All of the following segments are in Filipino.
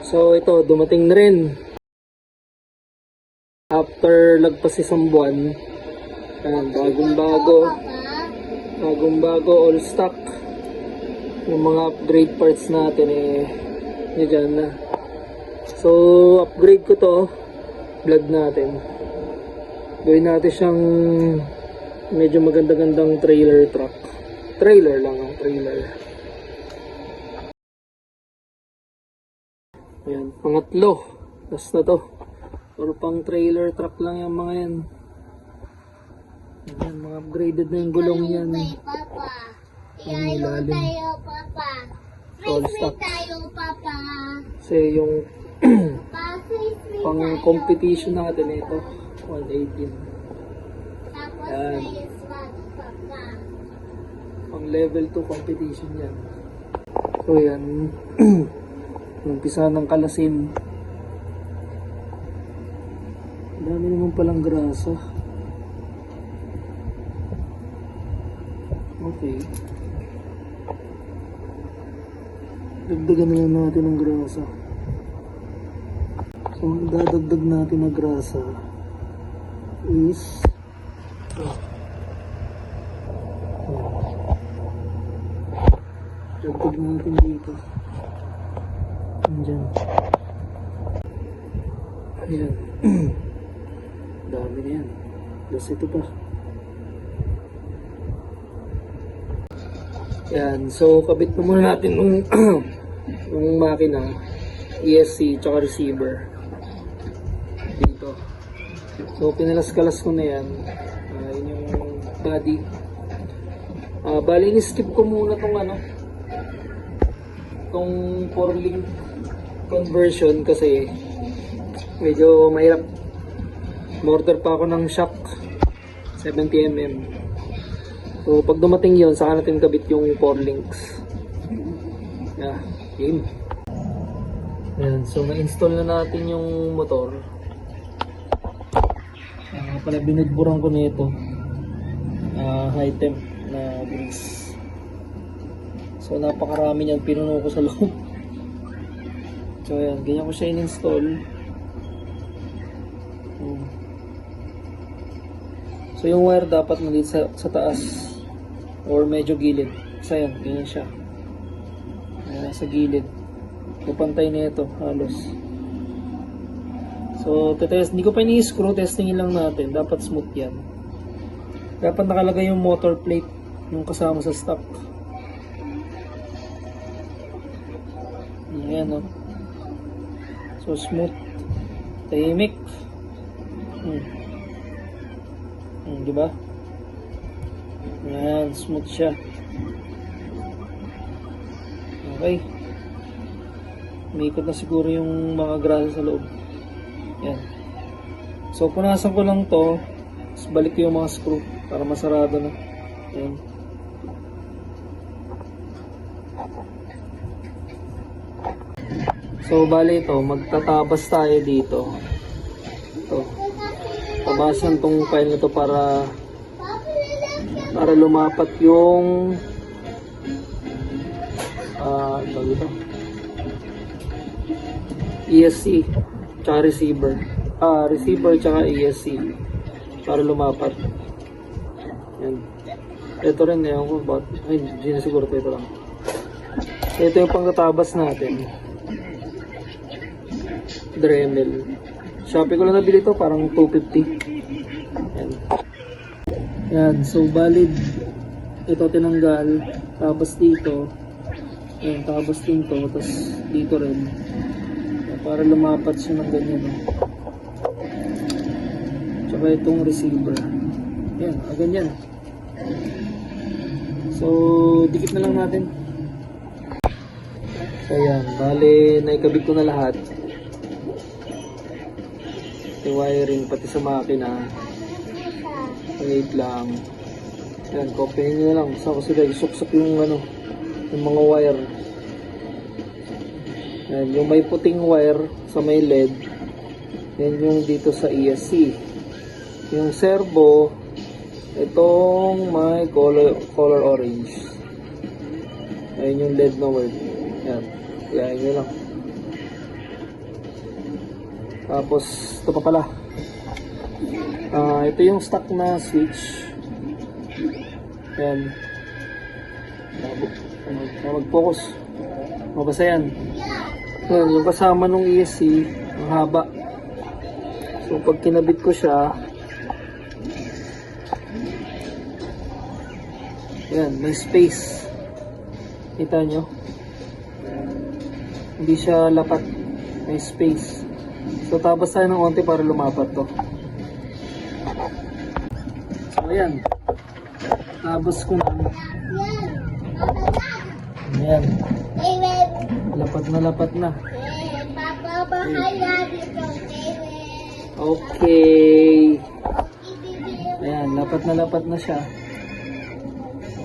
So ito, dumating na rin. After lagpas isang buwan. Ayan, bagong bago, all stock. Yung mga upgrade parts natin dyan na. So upgrade ko to, vlog natin. Gawin natin siyang medyo maganda-gandang trailer truck. Trailer lang ang trailer. Ayan, pangatlo. Last na to. Or pang trailer truck lang yung mga yan. Ayan, mga upgraded na yung gulong yan. Papa. Ang ilalim. Tayo, Papa. All stock. Tayo, Papa. Kasi yung pang competition natin ito. 118. Tapos Ayan. tayo, Papa. Pang level 2 competition yan. So yan. Umpisa ng kalasin. Dami naman palang grasa. Okay. Dagdagan na lang natin ng grasa. So ang dadagdag natin na grasa is dagdag natin dito. Andyan. Ayan. Dami na yan. Plus ito pa. Ayan. So, kabit na muna natin yung makina. ESC tsaka receiver. Dito. So, pinalas-kalas ko na yan. Yun yung body. Bali, ni-skip ko muna itong 4-link conversion kasi medyo mahirap. Order pa ako ng shock 70mm. So pag dumating yon, saka natin kabit yung 4 links. Yeah, game. Ayan, so na-install na natin yung motor. Pala binudburan ko nito. High temp na grease. So napakarami niyan, pinuno ko sa loob. So ayan, ganyan ko siya in-install. So yung wire dapat nandito sa taas or medyo gilid. Kasi ayan, ganyan siya. Ayan, sa gilid. Napantay na ito, halos. So hindi ko pa ini-screw, testingin lang natin. Dapat smooth yan. Dapat nakalagay yung motor plate yung kasama sa stock. Ayan o. So smooth. Tahimik. Diba? Ayan, smooth siya. Okay. Umikot na siguro yung mga grasa sa loob. Ayan. So punasan ko lang to. Tapos balik ko yung mga screw para masarado na. Ayan. So bali ito, magtatabas tayo dito. Ito. Tabasan tong file na to para lumapat yung ito ESC tsaka receiver. Receiver tsaka ESC para lumapat. Yan. Ito rin ewan ko about, hindi na siguro ito lang. Ito yung pangtatabas natin. Dremel. Shopee ko lang nabili ito, parang 250. Yan. Yan, so valid. Ito tinanggal. Tapos dito. Yan, tapos dito. Tapos dito rin. Para lumapat siya ng ganyan. Tsaka itong receiver. Yan, ganyan. So, dikit na lang natin. So yan, bali, naikabit ko na lahat. Yung wiring pati sa makina. Wait lang. Yan, copyin nyo lang. Saan ko sila isuksak yung yung mga wire. Yan, yung may puting wire sa may LED. Yan yung dito sa ESC. Yung servo, itong may color orange. Ayun yung LED na word. Yan, kaya nyo lang. Tapos, ito pa pala. Ito yung stock na switch. Ayan. Mag-focus. Mabasa yan. Ayan, yung kasama nung ESC, ang haba. So, pag kinabit ko siya, ayan, may space. Kita nyo? Hindi siya lapat. May space. So, tabas tayo ng konti para lumapat to. So, ayan. Tabas ko na. Ayan. Lapat na. Papa, bahala dito. Okay. Ayan, lapat na siya.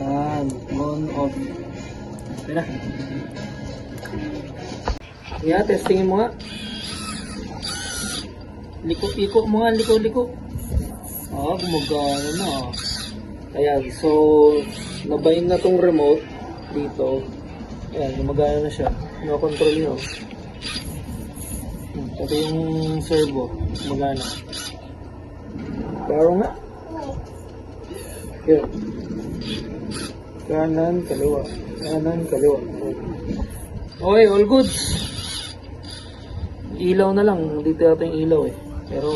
Ayan, on, off. Ayan na. Ayan, testingin mo nga. Liko mo nga, liko. Gumagana na. Ayan, so, nabayin na tong remote dito. Ayan, gumagana na siya. Nakakontrol nyo. Ito yung servo. Gumagana. Klaro nga. Here. Kanan, kaliwa. Okay, all goods. Ilaw na lang. Dito yata yung ilaw eh. Pero,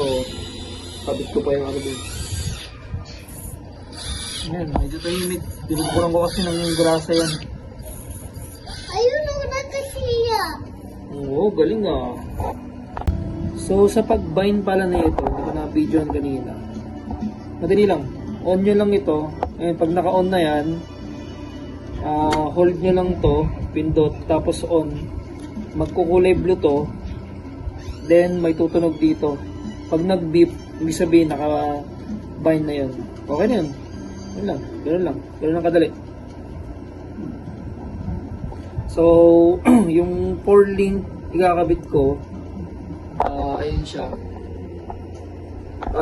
kabit ko pa yung ano dito. Ayan, medyo tahimik. Dinugpuran ko kasi ng grasa yan. Ayun ako nagkasiya. Oo, galing ah. So, sa pag-bind pala na ito, hindi ko na-videoan kanina. Madali lang. On nyo lang ito. Ngayon, pag naka-on na yan, hold nyo lang to, pindot, tapos on. Magkukulay blue to. Then, may tutunog dito. Pag nag-beep, ibig sabihin, naka-bind na yun. Okay na yun. Ganun lang kadali. So, yung 4 link ikakabit ko, ayun siya.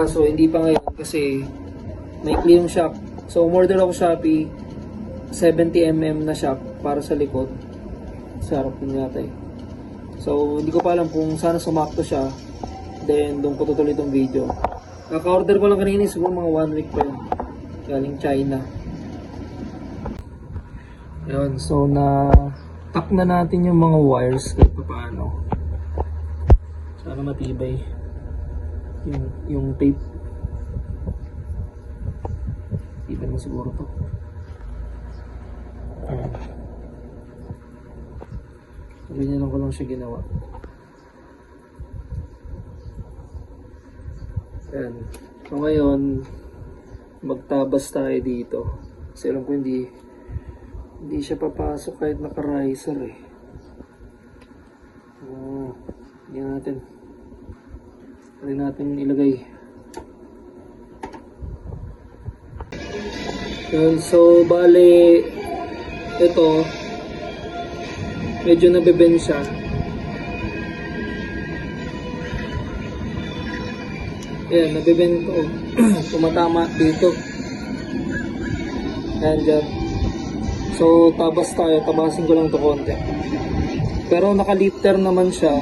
So hindi pa ngayon kasi may yung shock. So, umorder ako Shopee, 70mm na shock para sa likod. Sa harap din yata eh. So, hindi ko pa alam kung sana sumakto siya. Then, doon ko tutuloy itong video. Kaka-order ko lang kanina, siguro mga 1 week pa yun. Galing China. Yun, so na-tuck na natin yung mga wires kahit pa paano. Sana matibay yung tape. Tibay mo siguro to. Ganyan lang ko lang siya ginawa. Ayan. So ngayon, magtabas tayo dito. Kasi alam ko hindi siya papasok kahit naka-riser eh. Hindi natin ilagay. Ayan, so bale ito medyo nabibend siya. Ayan, nabibend ko. Tumatama dito. Ayan dyan. So, tabasin ko lang ito konti. Pero naka-lifter naman siya.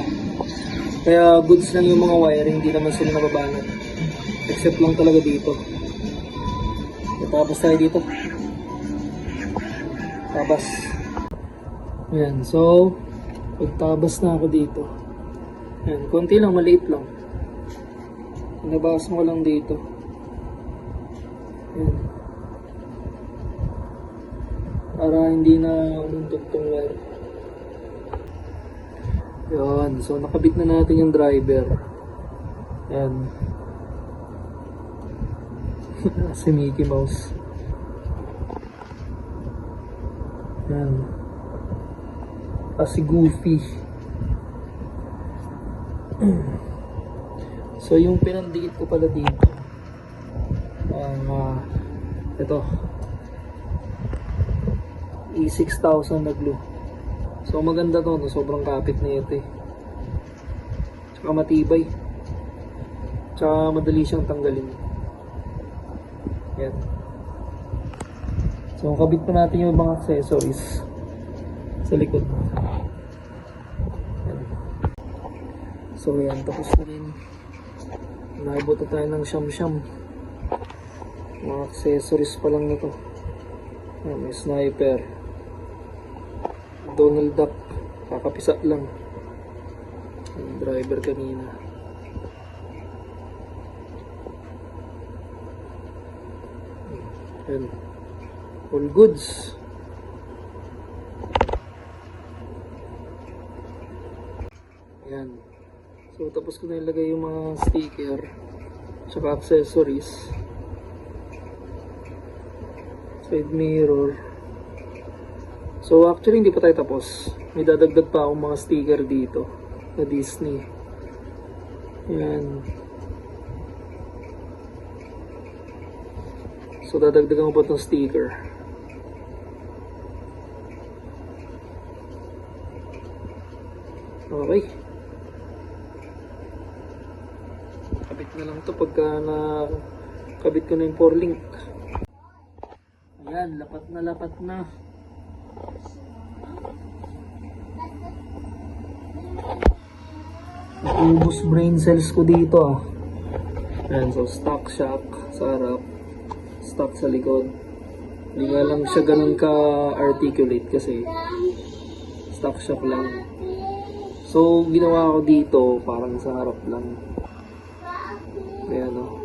Kaya goods lang yung mga wiring, hindi naman sila nababanat. Except lang talaga dito. Tabas tayo dito. Tabas. Ayan, so, pagtabas na ako dito. Ayan, konti lang, maliit lang. Nabas mo lang dito. Ayan. Para hindi na umuntok tong wire. Ayan, so nakabit na natin yung driver. Ayan. Si Mickey Mouse. Ayan. Si Goofy. So yung pinandikit ko pala dito, ito E6000 na glue. So maganda to, no? Sobrang kapit na ito eh. Tsaka matibay. Tsaka madali siyang tanggalin. Yan. So kabit pa natin yung mga accessories sa likod. Yan. So yan, tapos na rin. Naibot na tayo ng siyam-siyam. Mga accessories pa lang na to. Ayan, may sniper. Donald Duck. Kakapisa lang. Yung driver kanina. Ayan. All goods. Ayan. So tapos ko na ilagay yung mga sticker tsaka accessories. Side mirror. So actually hindi pa tayo tapos. May dadagdag pa akong mga sticker dito na Disney. Ayan. So dadagdagan ko pa itong sticker. Okay. Kabit na lang to pagka kabit ko na yung 4-link. Ayan, lapat na. Ubus brain cells ko dito ah. Ayan, so stock shock sa harap, stock sa likod. Hindi nga lang siya ganun ka-articulate kasi stock shock lang. So, ginawa ko dito parang sa harap lang. Ayan o.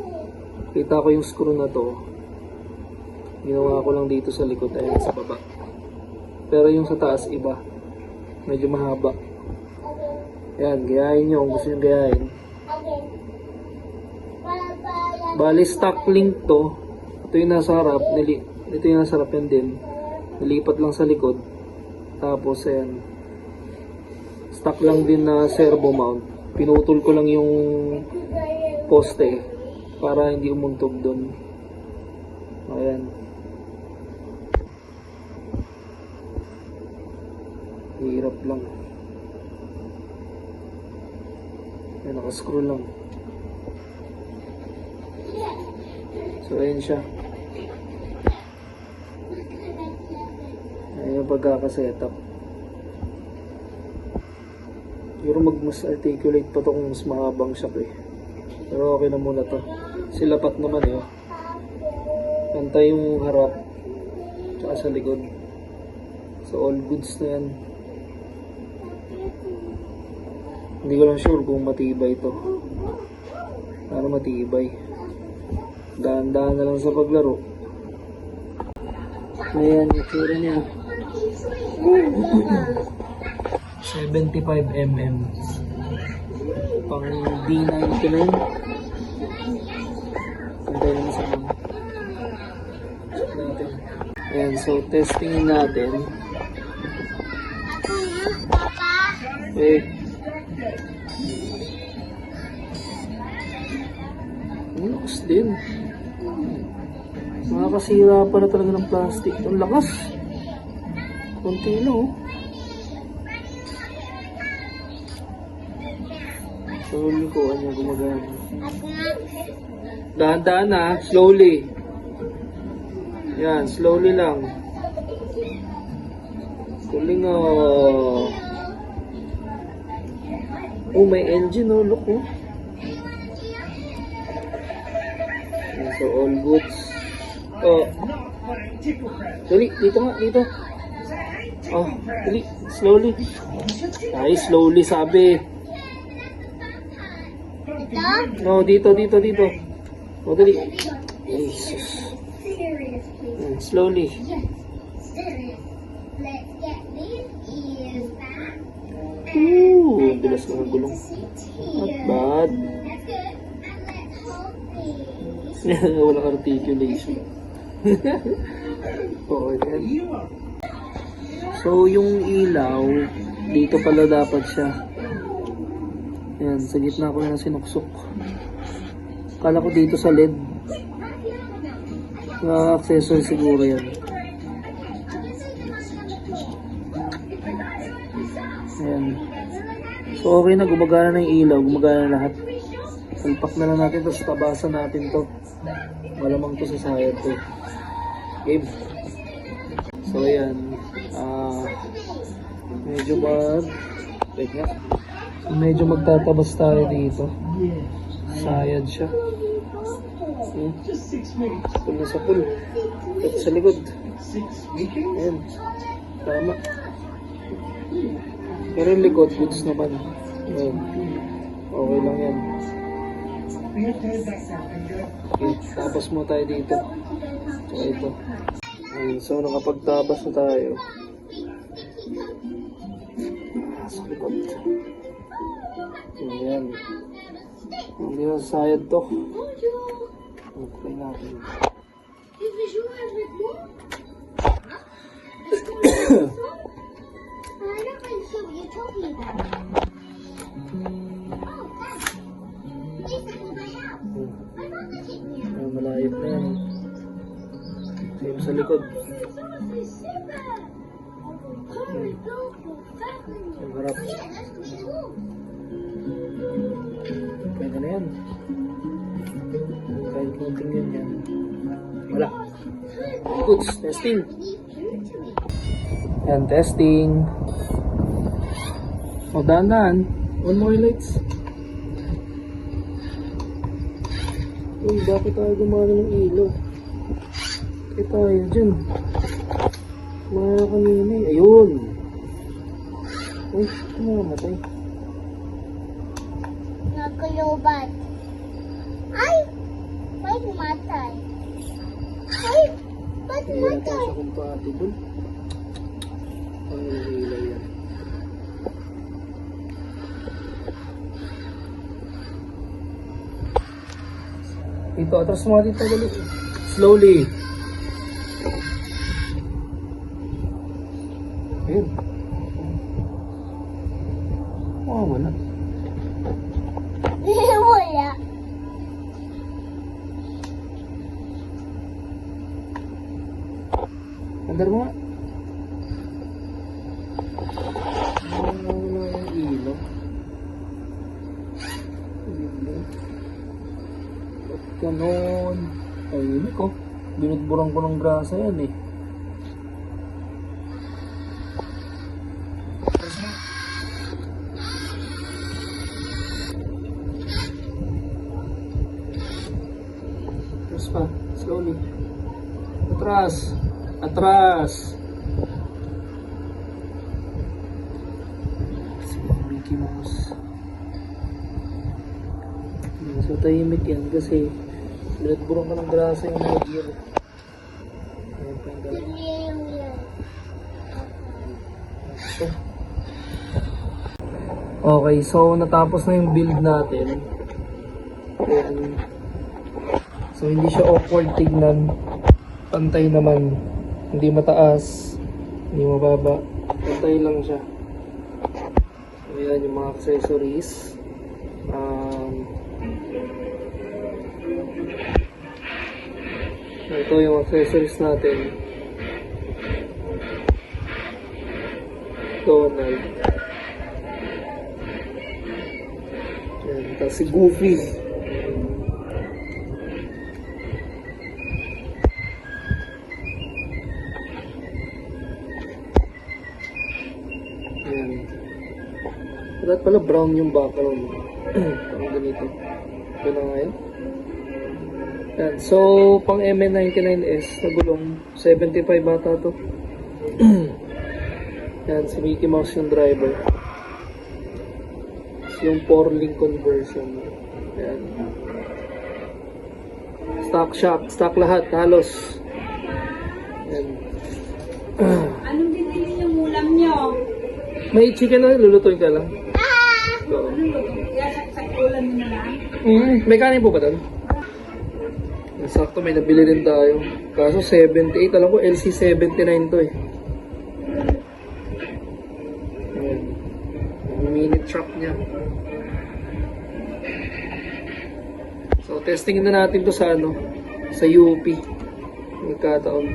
Kita ko yung screw na to. Ginawa ko lang dito sa likod. Ayan, sa baba. Pero yung sa taas, iba. Medyo mahaba. Ayan, gayahin nyo kung gusto nyo gayahin. Bali, stock link to. Ito yung nasa harap. Ito yung nasa harap yan din. Nilipat lang sa likod. Tapos, ayan. Stock lang din na servo mount. Pinutol ko lang yung poste para hindi umuntog doon. Ayan. Hirap lang. Ayan, nakascrew lang. So, ayan siya. Ayan yung pagkakasetup. Siguro mas articulate pa to kung mas mahabang shock eh. Pero okay na muna to. Silapat naman eh. Pantay yung harap. Tsaka sa likod. So all goods na yan. Hindi ko lang sure kung matibay to. Para matibay. Dahan-dahan na lang sa paglaro. Ayan, yung tsura niya. 75mm. Pang D99. Pantay lang sa mga. Check natin. Ayan, so testing natin. Ang lakas din. Makakasira pala talaga ng plastic. Ang lakas. Kunti lang oh. Slowly ko ano gumagana. Dahan-dahan na, slowly. Yan, slowly lang. Kuling oh. Oh, may engine oh, look oh. Yan, so all goods. Oh. Dali, dito nga, dito. Oh, dali, slowly. Ay, slowly sabi. No, dito. O, dali. Jesus. Slowly. Ooh, bilas ng gulong. Not bad. Walang articulation. Okay. So, yung ilaw, dito pala dapat siya. Ayan, sa gitna ko na sinuksok. Kala ko dito sa LED. Accessory siguro yan. Ayan. So, okay na. Gumagana na yung ilaw. Gumagana na lahat. Salpak na lang natin. Tapos tabasan natin to. Malamang to sa sayad to. Game. So, ayan. Medyo bad. Wait nga. Medyo magtatabas tayo dito. Sayad siya. Pool na sa pool. Ito sa likod. Ayan. Tama. Pero yung likod, goods naman. Ayan. Okay lang yan. Okay, tapos mo tayo dito. So, ito. Ayan. So, nakapagtabas na tayo. Sa likod. Ayan. Hindi na sayad to. Okay natin. Malayip na yan. Same sa likod. Ang harap. Pwede na yan. Kahit kunting yan. Wala. Goods. Testing. Yan, testing. O, dahan-dahan. One more lights. Uy, bakit tayo gumana ng ilaw? Kaya tayo dyan. Mga kanina eh. Ayun. Uy, ito namatay. Nagkulubat. Ay! Ba't matay? Ay! Ba't Hindi na tayo matay? siya compatible. Ang ilaw yan. Dito, atras mo dito dali. Slowly. Ayun. Oh, wala. Wala. Andar mo nga. Wala yung ilaw. Ba't ganon? Ayun ko. Binudburan ko ng grasa yan eh. Atras pa. Slowly. Atras. Atras. Mickey Mouse. So tahimik yan kasi binudburan ka ng grasa yung mga gear. Ayan pa yung gano'n. Ito. Okay, so natapos na yung build natin. Ayan. So hindi siya awkward tignan. Pantay naman. Hindi mataas. Hindi mababa. Pantay lang siya. So ayan yung mga accessories. Ito yung accessories natin. Donald. Ayan, tapos si Goofy. Ayan. Dapat pala brown yung background. Parang ganito. Ito na nga yun. Yan. So, pang MN99S na gulong, 75 bata to. Yan, si Mickey Mouse yung driver. Yung 4-link conversion. Yan. Stock shock, stock lahat, halos. Yan. Anong binili yung ulam nyo? May chicken na, lulutuin ka lang. So, Anong luto? Sa ulam nyo na lang? may kanin po ba doon? Sakto, may nabili din tayo. Kaso 78, alam ko LC79 to eh. Ayan. Yung mini truck niya. So, testing na natin to sa ano, sa UP. Nagkataon.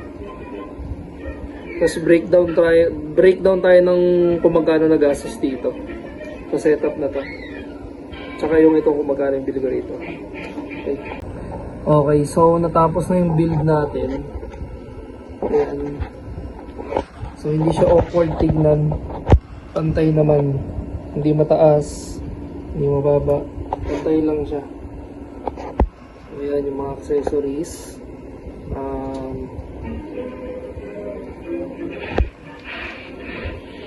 Tapos breakdown tayo ng kung magkano nagastos dito. Sa setup na to. Tsaka yung ito kung magkano yung bili ko rito. Okay. Okay, so natapos na yung build natin. Ayan. So hindi siya awkward tignan. Pantay naman. Hindi mataas. Hindi mababa. Pantay lang siya. Ayan yung mga accessories.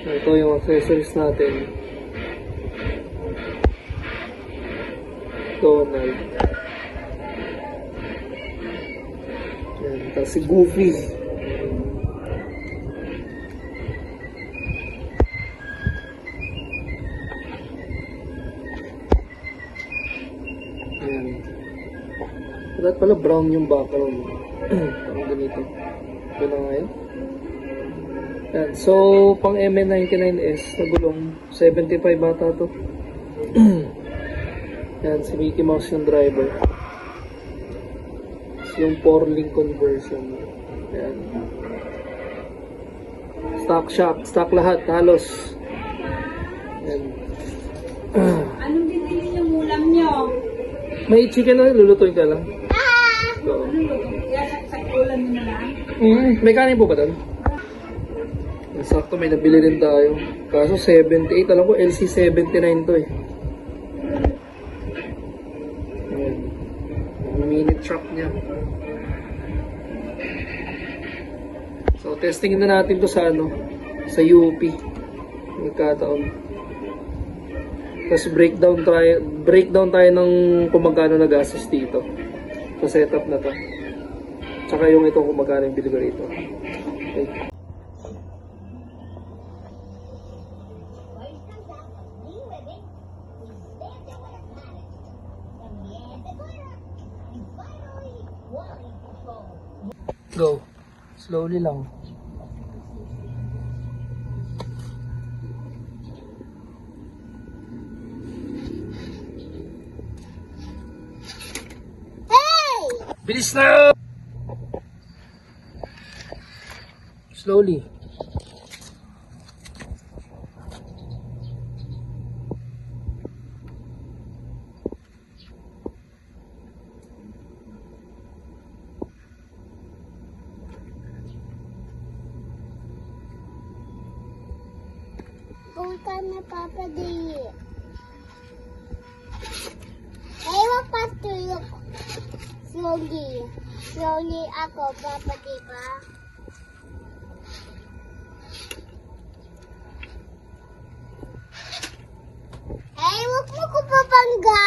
Ito yung accessories natin. Donald. Ayan, tapos si Goofy. Ayan. Dapat pala brown yung background. Parang ganito. Ito na nga yun. Ayan. So, pang MN99S na gulong, 75 bata to. Ayan, si Mickey Mouse yung driver. Yung 4-link conversion. Ayan. Stock shock, stock lahat, halos. Ayan. Anong binili yung ulam nyo? May chicken na lulutuin ka lang. Oo. Anong luto? Kaya sa ulam nyo na lang? May kanin po ba doon? Sakto, may nabili rin tayo. Kaso 78, alam ko LC79 to eh. Ayan. Yung mini truck niya. So, testing na natin to sa ano, sa UP. Nagkataon. Tapos breakdown tayo ng kung magkano nagastos dito. Sa setup na to. Tsaka yung ito kung magkano yung bili ko rito. Okay. Go. Slowly lang. Hey! Bilis na! Slowly. Punta na Papa Day. Ewan patulog. Slowly. Slowly ako, Papa Day ba? Hey, wag mo ko papangga!